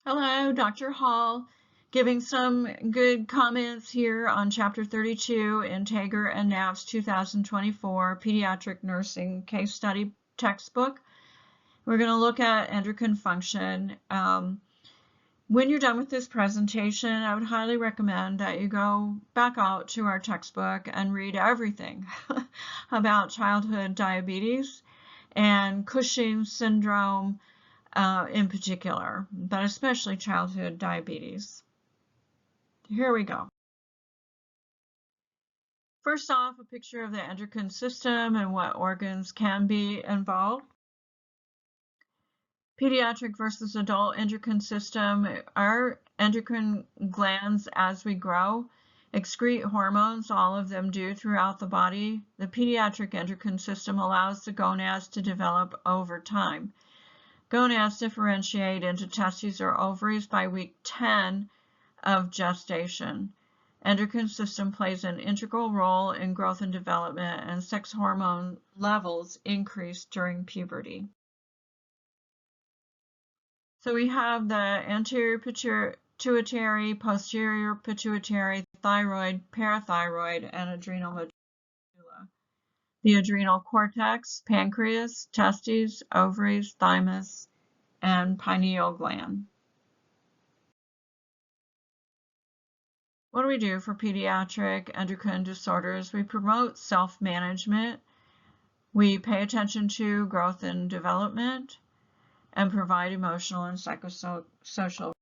Hello, Dr. Hall, giving some good comments here on Chapter 32 in Tager and Knapp's 2024 Pediatric Nursing Case Study textbook. We're going to look at endocrine function. When you're done with this presentation, I would highly recommend that you go back out to our textbook and read everything about childhood diabetes and Cushing's syndrome, in particular, but especially childhood diabetes. Here we go. First off, a picture of the endocrine system and what organs can be involved. Pediatric versus adult endocrine system. Our endocrine glands, as we grow, excrete hormones, all of them do throughout the body. The pediatric endocrine system allows the gonads to develop over time. Gonads differentiate into testes or ovaries by week 10 of gestation. Endocrine system plays an integral role in growth and development, and sex hormone levels increase during puberty. So we have the anterior pituitary, posterior pituitary, thyroid, parathyroid, and adrenal medulla. The adrenal cortex, pancreas, testes, ovaries, thymus, and pineal gland. What do we do for pediatric endocrine disorders? We promote self-management. We pay attention to growth and development and provide emotional and psychosocial.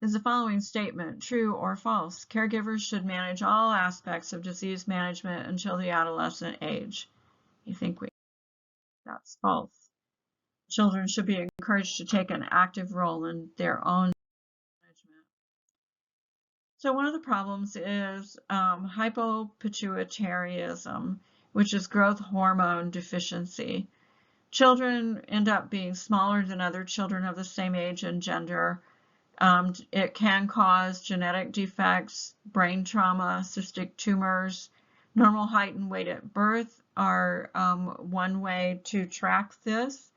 Is the following statement true or false? Caregivers should manage all aspects of disease management until the adolescent age. You think that's false. Children should be encouraged to take an active role in their own management. So one of the problems is hypopituitarism, which is growth hormone deficiency. Children end up being smaller than other children of the same age and gender. It can cause genetic defects, brain trauma, cystic tumors. Normal height and weight at birth are one way to track this.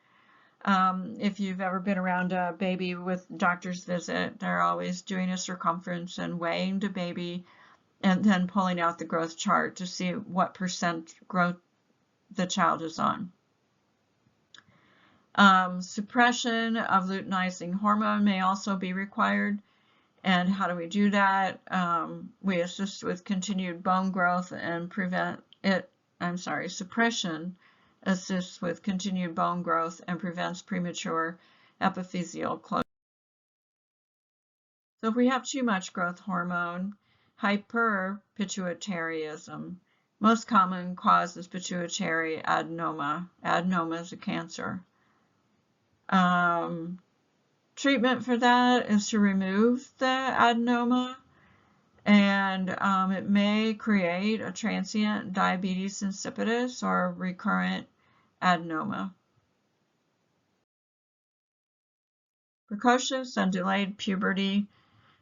If you've ever been around a baby with doctor's visit, they're always doing a circumference and weighing the baby and then pulling out the growth chart to see what percent growth the child is on. Suppression of luteinizing hormone may also be required. And how do we do that? We assist with continued bone growth and suppression assists with continued bone growth and prevents premature epiphyseal closure. So if we have too much growth hormone, hyperpituitarism, most common cause is pituitary adenoma. Adenoma is a cancer. Treatment for that is to remove the adenoma, and it may create a transient diabetes insipidus or recurrent adenoma. Precocious and delayed puberty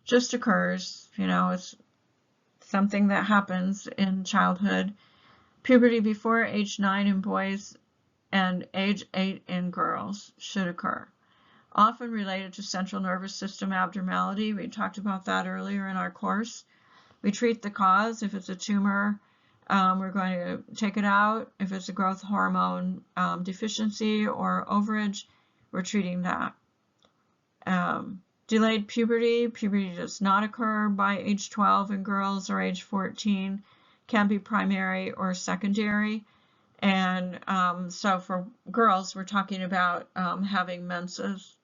just occurs, it's something that happens in childhood. Puberty before age 9 in boys and age 8 in girls should occur. Often related to central nervous system abnormality. We talked about that earlier in our course. We treat the cause. If it's a tumor, we're going to take it out. If it's a growth hormone deficiency or overage, we're treating that. Delayed puberty. Puberty does not occur by age 12 in girls or age 14. Can be primary or secondary. And so for girls, we're talking about having menses.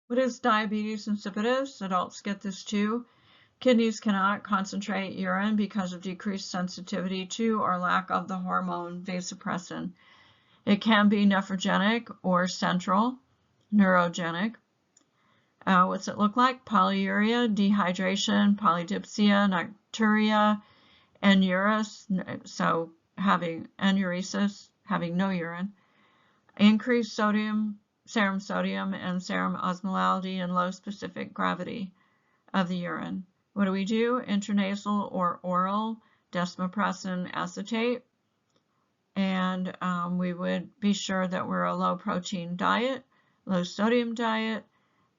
What is diabetes insipidus? Adults get this too. Kidneys cannot concentrate urine because of decreased sensitivity to or lack of the hormone vasopressin. It can be nephrogenic or central, neurogenic. What's it look like? Polyuria, dehydration, polydipsia, nocturia, anuria, so having anuresis, having no urine. Increased serum sodium and serum osmolality and low specific gravity of the urine. What do we do? Intranasal or oral desmopressin acetate. and we would be sure that we're a low protein diet, low sodium diet,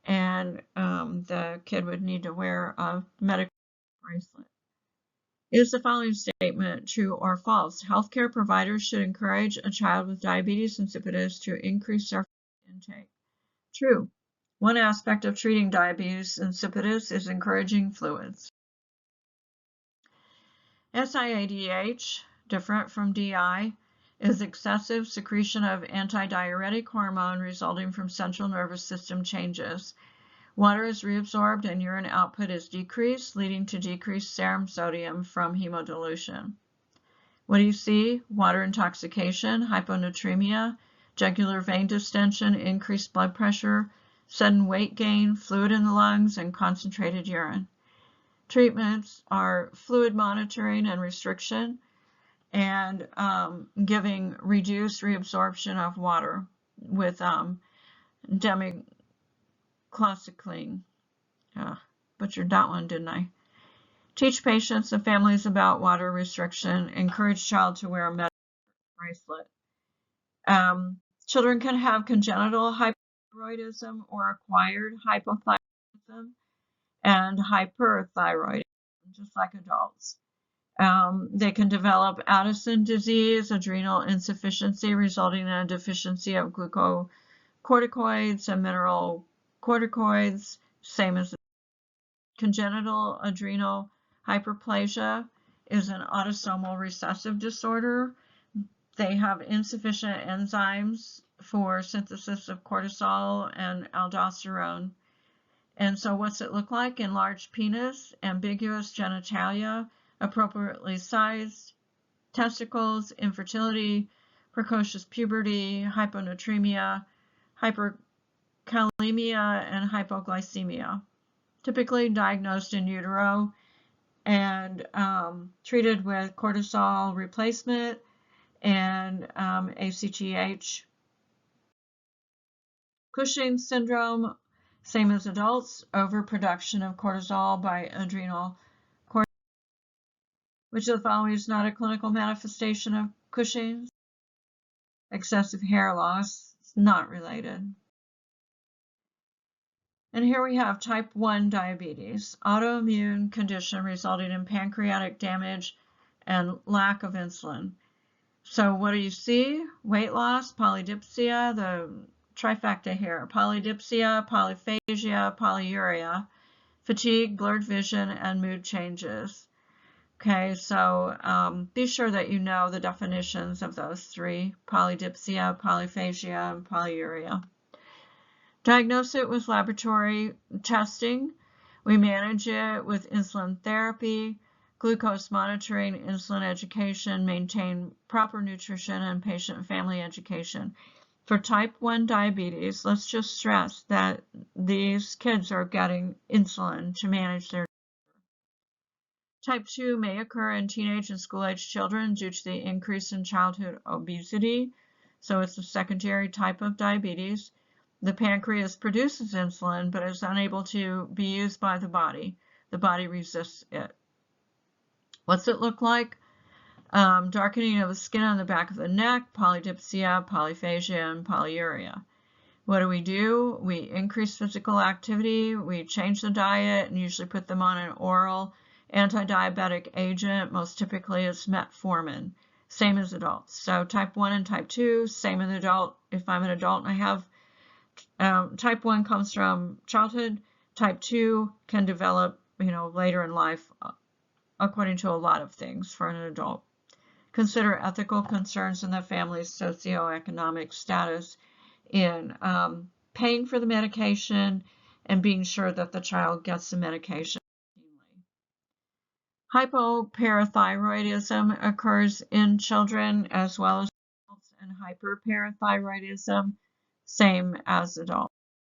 and the kid would need to wear a medical bracelet. Is the following statement true or false? Healthcare providers should encourage a child with diabetes insipidus to increase their intake. True. One aspect of treating diabetes insipidus is encouraging fluids. SIADH, different from DI, is excessive secretion of antidiuretic hormone resulting from central nervous system changes. Water is reabsorbed and urine output is decreased, leading to decreased serum sodium from hemodilution. What do you see? Water intoxication, hyponatremia, jugular vein distension, increased blood pressure, sudden weight gain, fluid in the lungs, and concentrated urine. Treatments are fluid monitoring and restriction, and giving reduced reabsorption of water with demicloxacline. Butchered that one, didn't I? Teach patients and families about water restriction. Encourage child to wear a medical bracelet. Children can have congenital hypothyroidism or acquired hypothyroidism and hyperthyroidism, just like adults. They can develop Addison disease, adrenal insufficiency resulting in a deficiency of glucocorticoids and mineral corticoids, same as congenital adrenal hyperplasia is an autosomal recessive disorder. They have insufficient enzymes for synthesis of cortisol and aldosterone. And so what's it look like? Enlarged penis, ambiguous genitalia, appropriately sized testicles, infertility, precocious puberty, hyponatremia, hyperkalemia, and hypoglycemia. Typically diagnosed in utero and treated with cortisol replacement and ACTH. Cushing's syndrome, same as adults, overproduction of cortisol by adrenal cortex. Which of the following is not a clinical manifestation of Cushing's? Excessive hair loss, it's not related. And here we have type 1 diabetes, autoimmune condition resulting in pancreatic damage and lack of insulin. So what do you see? Weight loss, polydipsia, the trifecta here, polydipsia, polyphagia, polyuria, fatigue, blurred vision, and mood changes. Okay, so be sure that you know the definitions of those three, polydipsia, polyphagia, and polyuria. Diagnose it with laboratory testing. We manage it with insulin therapy, glucose monitoring, insulin education, maintain proper nutrition, and patient and family education. For type 1 diabetes, let's just stress that these kids are getting insulin to manage their Type 2 may occur in teenage and school-age children due to the increase in childhood obesity, so it's a secondary type of diabetes. The pancreas produces insulin, but is unable to be used by the body. The body resists it. What's it look like? Darkening of the skin on the back of the neck, polydipsia, polyphagia, and polyuria. What do? We increase physical activity, we change the diet, and usually put them on an oral anti-diabetic agent. Most typically it's metformin, same as adults. So type 1 and type 2, same in adult. If I'm an adult and I have type 1 comes from childhood, type 2 can develop, later in life, according to a lot of things for an adult. Consider ethical concerns in the family's socioeconomic status in paying for the medication and being sure that the child gets the medication. Hypoparathyroidism occurs in children as well as adults, and hyperparathyroidism, same as adults.